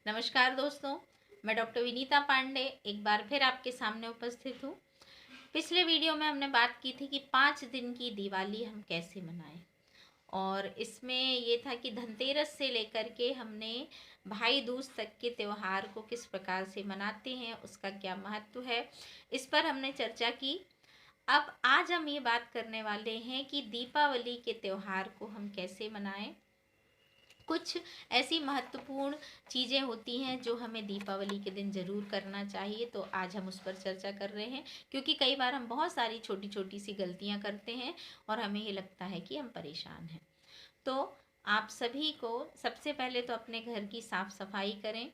नमस्कार दोस्तों, मैं डॉक्टर विनीता पांडे एक बार फिर आपके सामने उपस्थित हूँ। पिछले वीडियो में हमने बात की थी कि 5 दिन की दिवाली हम कैसे मनाएं, और इसमें ये था कि धनतेरस से लेकर के हमने भाई दूज तक के त्यौहार को किस प्रकार से मनाते हैं, उसका क्या महत्व है, इस पर हमने चर्चा की। अब आज हम ये बात करने वाले हैं कि दीपावली के त्यौहार को हम कैसे मनाएं। कुछ ऐसी महत्वपूर्ण चीज़ें होती हैं जो हमें दीपावली के दिन ज़रूर करना चाहिए, तो आज हम उस पर चर्चा कर रहे हैं। क्योंकि कई बार हम बहुत सारी छोटी छोटी सी गलतियां करते हैं और हमें ये लगता है कि हम परेशान हैं। तो आप सभी को सबसे पहले तो अपने घर की साफ सफाई करें।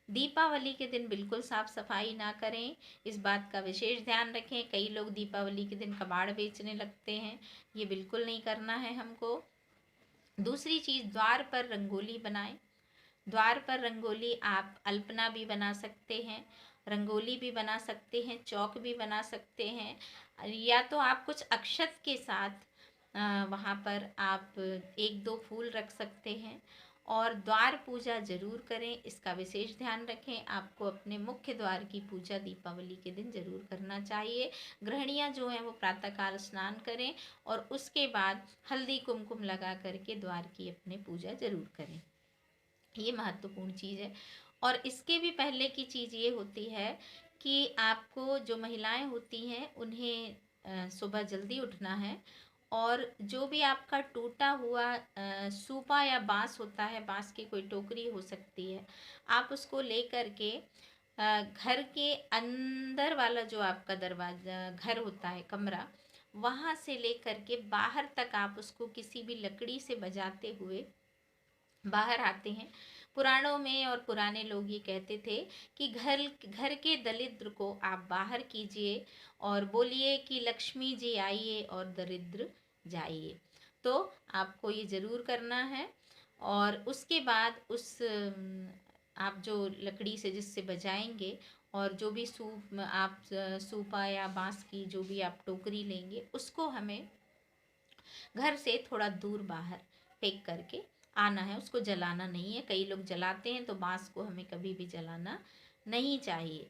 दीपावली के दिन बिल्कुल साफ सफाई ना करें, इस बात का विशेष ध्यान रखें। कई लोग दीपावली के दिन कबाड़ बेचने लगते हैं, ये बिल्कुल नहीं करना है हमको। दूसरी चीज़, द्वार पर रंगोली बनाएं। द्वार पर रंगोली आप अल्पना भी बना सकते हैं, रंगोली भी बना सकते हैं, चौक भी बना सकते हैं, या तो आप कुछ अक्षत के साथ वहाँ पर आप एक दो फूल रख सकते हैं। और द्वार पूजा जरूर करें, इसका विशेष ध्यान रखें। आपको अपने मुख्य द्वार की पूजा दीपावली के दिन जरूर करना चाहिए। गृहिणियाँ जो हैं वो प्रातःकाल स्नान करें और उसके बाद हल्दी कुमकुम लगा करके द्वार की अपने पूजा जरूर करें। ये महत्वपूर्ण चीज़ है। और इसके भी पहले की चीज़ ये होती है कि आपको, जो महिलाएं होती हैं, उन्हें सुबह जल्दी उठना है और जो भी आपका टूटा हुआ सूपा या बांस होता है, बांस की कोई टोकरी हो सकती है, आप उसको ले कर के घर के अंदर वाला जो आपका दरवाज़ा घर होता है, कमरा, वहाँ से ले कर के बाहर तक आप उसको किसी भी लकड़ी से बजाते हुए बाहर आते हैं। पुराणों में और पुराने लोग ये कहते थे कि घर घर के दरिद्र को आप बाहर कीजिए और बोलिए कि लक्ष्मी जी आइए और दरिद्र जाइए। तो आपको ये ज़रूर करना है। और उसके बाद आप जो लकड़ी से जिससे बजाएंगे, और जो भी आप सूपा या बांस की जो भी आप टोकरी लेंगे, उसको हमें घर से थोड़ा दूर बाहर फेंक करके आना है। उसको जलाना नहीं है। कई लोग जलाते हैं, तो बांस को हमें कभी भी जलाना नहीं चाहिए।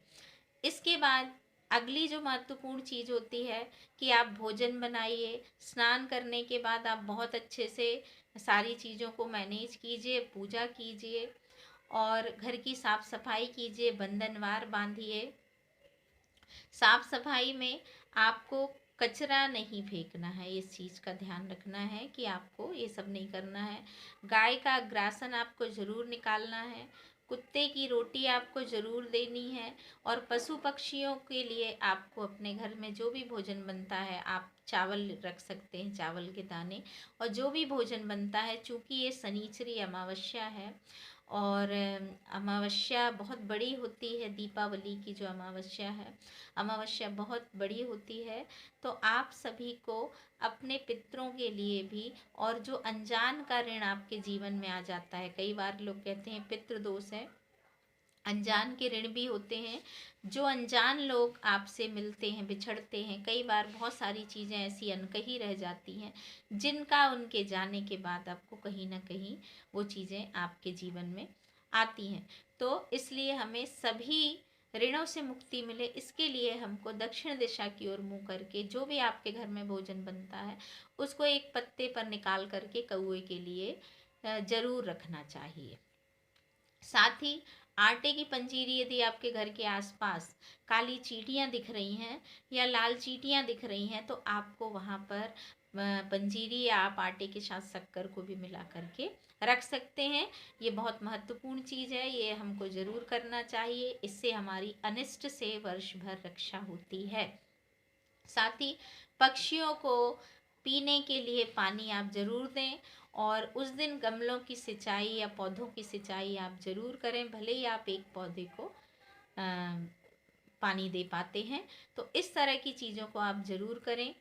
इसके बाद अगली जो महत्वपूर्ण चीज़ होती है कि आप भोजन बनाइए। स्नान करने के बाद आप बहुत अच्छे से सारी चीज़ों को मैनेज कीजिए, पूजा कीजिए और घर की साफ सफाई कीजिए, बंधनवार बांधिए। साफ सफाई में आपको कचरा नहीं फेंकना है, इस चीज़ का ध्यान रखना है कि आपको ये सब नहीं करना है। गाय का ग्रासन आपको ज़रूर निकालना है। कुत्ते की रोटी आपको ज़रूर देनी है। और पशु पक्षियों के लिए आपको अपने घर में जो भी भोजन बनता है, आप चावल रख सकते हैं, चावल के दाने। और जो भी भोजन बनता है, चूँकि ये शनिचरी अमावस्या है और अमावस्या बहुत बड़ी होती है, दीपावली की जो अमावस्या है, अमावस्या बहुत बड़ी होती है, तो आप सभी को अपने पितरों के लिए भी, और जो अनजान का ऋण आपके जीवन में आ जाता है, कई बार लोग कहते हैं पितृ दोष है, अनजान के ऋण भी होते हैं। जो अनजान लोग आपसे मिलते हैं, बिछड़ते हैं, कई बार बहुत सारी चीज़ें ऐसी अनकही रह जाती हैं जिनका उनके जाने के बाद आपको कहीं ना कहीं वो चीज़ें आपके जीवन में आती हैं। तो इसलिए हमें सभी ऋणों से मुक्ति मिले, इसके लिए हमको दक्षिण दिशा की ओर मुँह करके जो भी आपके घर में भोजन बनता है उसको एक पत्ते पर निकाल करके कौए के लिए जरूर रखना चाहिए। साथ ही आटे की पंजीरी, यदि आपके घर के आसपास काली चींटियां दिख रही हैं या लाल चींटियां दिख रही हैं, तो आपको वहाँ पर पंजीरी या आप आटे के साथ शक्कर को भी मिला करके रख सकते हैं। ये बहुत महत्वपूर्ण चीज़ है, ये हमको ज़रूर करना चाहिए। इससे हमारी अनिष्ट से वर्ष भर रक्षा होती है। साथ ही पक्षियों को पीने के लिए पानी आप ज़रूर दें। और उस दिन गमलों की सिंचाई या पौधों की सिंचाई आप ज़रूर करें, भले ही आप एक पौधे को पानी दे पाते हैं। तो इस तरह की चीज़ों को आप ज़रूर करें।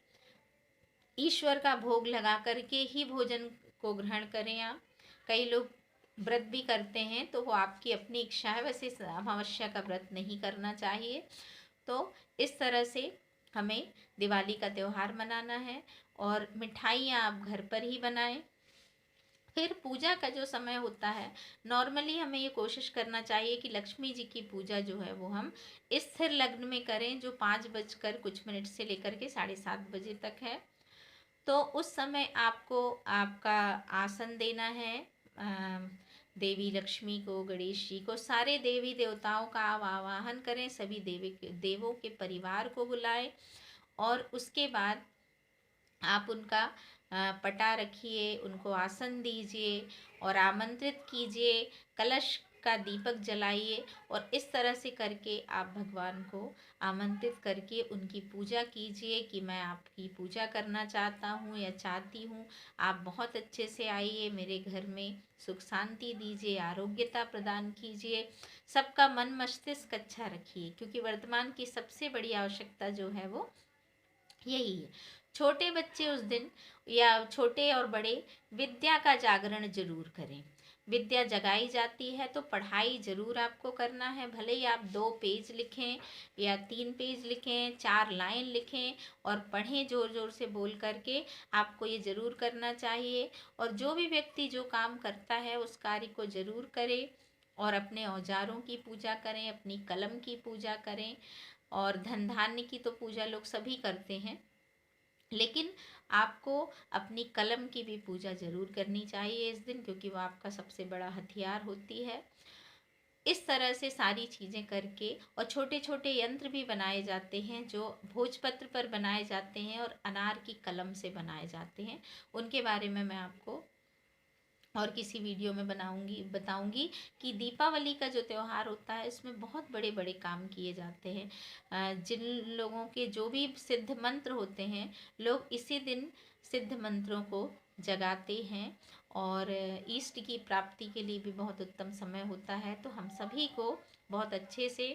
ईश्वर का भोग लगा करके ही भोजन को ग्रहण करें आप। कई लोग व्रत भी करते हैं, तो वो आपकी अपनी इच्छा है, वैसे अमावस्या का व्रत नहीं करना चाहिए। तो इस तरह से हमें दिवाली का त्यौहार मनाना है। और मिठाइयाँ आप घर पर ही बनाएं। फिर पूजा का जो समय होता है, नॉर्मली हमें ये कोशिश करना चाहिए कि लक्ष्मी जी की पूजा जो है वो हम स्थिर लग्न में करें, जो 5 बजकर कुछ मिनट से लेकर के 7:30 बजे तक है। तो उस समय आपको आपका आसन देना है। देवी लक्ष्मी को, गणेश जी को, सारे देवी देवताओं का आप आवाहन करें, सभी देवों के परिवार को बुलाएं और उसके बाद आप उनका पटा रखिए, उनको आसन दीजिए और आमंत्रित कीजिए, कलश का दीपक जलाइए और इस तरह से करके आप भगवान को आमंत्रित करके उनकी पूजा कीजिए कि मैं आपकी पूजा करना चाहता हूँ या चाहती हूँ, आप बहुत अच्छे से आइए, मेरे घर में सुख शांति दीजिए, आरोग्यता प्रदान कीजिए, सबका मन मस्तिष्क अच्छा रखिए, क्योंकि वर्तमान की सबसे बड़ी आवश्यकता जो है वो यही है। छोटे बच्चे उस दिन या छोटे और बड़े विद्या का जागरण जरूर करें। विद्या जगाई जाती है तो पढ़ाई जरूर आपको करना है, भले ही आप 2 पेज लिखें या 3 पेज लिखें, 4 लाइन लिखें और पढ़ें जोर जोर से बोल करके, आपको ये जरूर करना चाहिए। और जो भी व्यक्ति जो काम करता है उस कार्य को जरूर करे और अपने औजारों की पूजा करें, अपनी कलम की पूजा करें। और धन धान्य की तो पूजा लोग सभी करते हैं, लेकिन आपको अपनी कलम की भी पूजा जरूर करनी चाहिए इस दिन, क्योंकि वो आपका सबसे बड़ा हथियार होती है। इस तरह से सारी चीज़ें करके, और छोटे छोटे यंत्र भी बनाए जाते हैं जो भोजपत्र पर बनाए जाते हैं और अनार की कलम से बनाए जाते हैं, उनके बारे में मैं आपको और किसी वीडियो में बताऊंगी कि दीपावली का जो त्यौहार होता है इसमें बहुत बड़े बड़े काम किए जाते हैं। जिन लोगों के जो भी सिद्ध मंत्र होते हैं, लोग इसी दिन सिद्ध मंत्रों को जगाते हैं और इष्ट की प्राप्ति के लिए भी बहुत उत्तम समय होता है। तो हम सभी को बहुत अच्छे से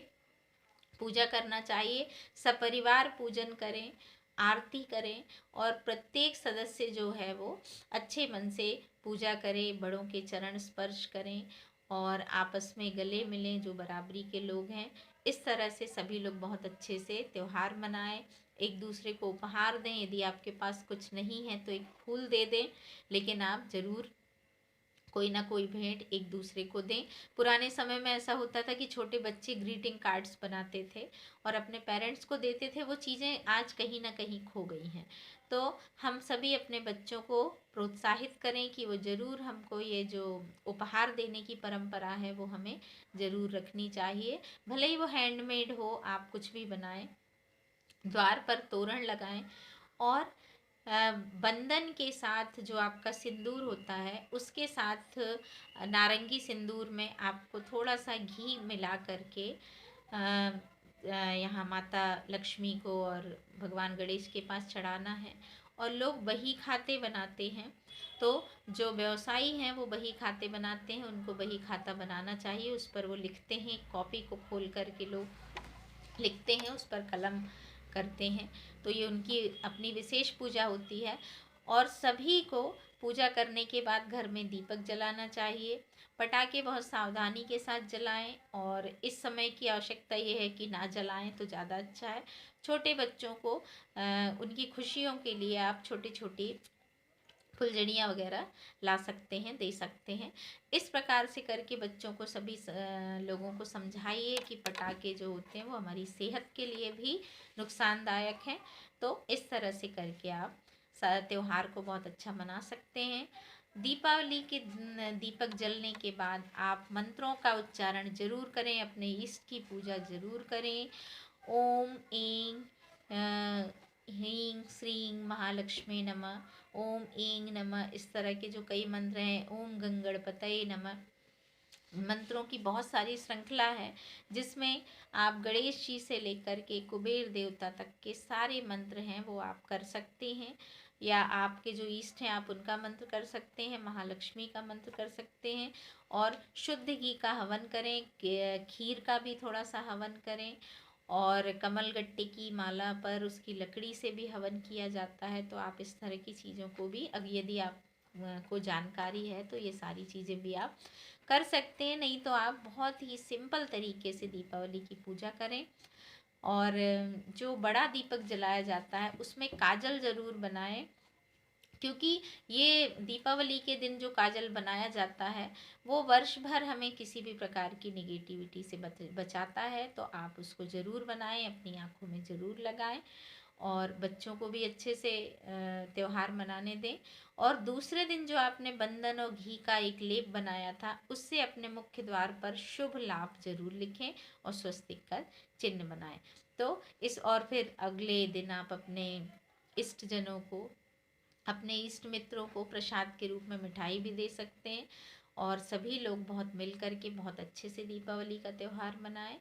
पूजा करना चाहिए, सपरिवार पूजन करें, आरती करें और प्रत्येक सदस्य जो है वो अच्छे मन से पूजा करें, बड़ों के चरण स्पर्श करें और आपस में गले मिलें जो बराबरी के लोग हैं। इस तरह से सभी लोग बहुत अच्छे से त्यौहार मनाएं, एक दूसरे को उपहार दें, यदि आपके पास कुछ नहीं है तो एक फूल दे दें, लेकिन आप ज़रूर कोई ना कोई भेंट एक दूसरे को दें। पुराने समय में ऐसा होता था कि छोटे बच्चे ग्रीटिंग कार्ड्स बनाते थे और अपने पेरेंट्स को देते थे, वो चीज़ें आज कहीं ना कहीं खो गई हैं। तो हम सभी अपने बच्चों को प्रोत्साहित करें कि वो ज़रूर हमको ये जो उपहार देने की परंपरा है वो हमें ज़रूर रखनी चाहिए, भले ही वो हैंडमेड हो, आप कुछ भी बनाएं, द्वार पर तोरण लगाएं और बंधन के साथ जो आपका सिंदूर होता है उसके साथ नारंगी सिंदूर में आपको थोड़ा सा घी मिला करके यहाँ माता लक्ष्मी को और भगवान गणेश के पास चढ़ाना है। और लोग बही खाते बनाते हैं, तो जो व्यवसायी हैं वो बही खाते बनाते हैं, उनको बही खाता बनाना चाहिए, उस पर वो लिखते हैं, कॉपी को खोल करके लोग लिखते हैं, उस पर कलम करते हैं। तो ये उनकी अपनी विशेष पूजा होती है। और सभी को पूजा करने के बाद घर में दीपक जलाना चाहिए। पटाखे बहुत सावधानी के साथ जलाएं और इस समय की आवश्यकता ये है कि ना जलाएं तो ज़्यादा अच्छा है। छोटे बच्चों को उनकी खुशियों के लिए आप छोटी छोटी फुलझड़ियाँ वगैरह ला सकते हैं, दे सकते हैं। इस प्रकार से करके बच्चों को सभी लोगों को समझाइए कि पटाखे जो होते हैं वो हमारी सेहत के लिए भी नुकसानदायक हैं। तो इस तरह से करके आप त्यौहार को बहुत अच्छा मना सकते हैं। दीपावली के दीपक जलने के बाद आप मंत्रों का उच्चारण जरूर करें, अपने इष्ट की पूजा जरूर करें। ओम ऐं ह्रीं श्रीं महालक्ष्मी नमः, ओम ऐं नमः, इस तरह के जो कई मंत्र हैं, ओम गंगणपतये नमः, मंत्रों की बहुत सारी श्रृंखला है जिसमें आप गणेश जी से लेकर के कुबेर देवता तक के सारे मंत्र हैं वो आप कर सकते हैं, या आपके जो इष्ट हैं आप उनका मंत्र कर सकते हैं, महालक्ष्मी का मंत्र कर सकते हैं। और शुद्ध घी का हवन करें, खीर का भी थोड़ा सा हवन करें और कमल गट्टे की माला पर उसकी लकड़ी से भी हवन किया जाता है। तो आप इस तरह की चीज़ों को भी, यदि आप को जानकारी है तो ये सारी चीज़ें भी आप कर सकते हैं। नहीं तो आप बहुत ही सिंपल तरीके से दीपावली की पूजा करें। और जो बड़ा दीपक जलाया जाता है उसमें काजल ज़रूर बनाएं, क्योंकि ये दीपावली के दिन जो काजल बनाया जाता है वो वर्ष भर हमें किसी भी प्रकार की निगेटिविटी से बचाता है। तो आप उसको ज़रूर बनाएं, अपनी आँखों में ज़रूर लगाएं और बच्चों को भी अच्छे से त्योहार मनाने दें। और दूसरे दिन जो आपने बंधन और घी का एक लेप बनाया था उससे अपने मुख्य द्वार पर शुभ लाभ जरूर लिखें और स्वस्तिक का चिन्ह बनाएं। तो इस और फिर अगले दिन आप अपने इष्ट जनों को, अपने इष्ट मित्रों को प्रसाद के रूप में मिठाई भी दे सकते हैं और सभी लोग बहुत मिल कर के बहुत अच्छे से दीपावली का त्यौहार मनाएं।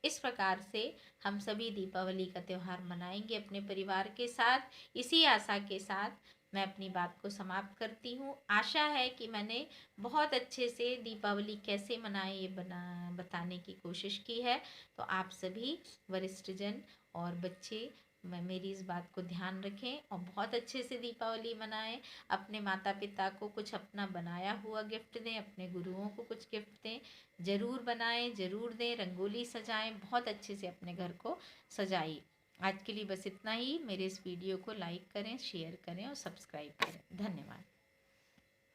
इस प्रकार से हम सभी दीपावली का त्यौहार मनाएंगे अपने परिवार के साथ। इसी आशा के साथ मैं अपनी बात को समाप्त करती हूँ। आशा है कि मैंने बहुत अच्छे से दीपावली कैसे मनाएं ये बताने की कोशिश की है। तो आप सभी वरिष्ठ जन और बच्चे मेरी इस बात को ध्यान रखें और बहुत अच्छे से दीपावली मनाएं। अपने माता पिता को कुछ अपना बनाया हुआ गिफ्ट दें, अपने गुरुओं को कुछ गिफ्ट दें, ज़रूर बनाएं, ज़रूर दें। रंगोली सजाएं, बहुत अच्छे से अपने घर को सजाइए। आज के लिए बस इतना ही। मेरे इस वीडियो को लाइक करें, शेयर करें और सब्सक्राइब करें। धन्यवाद।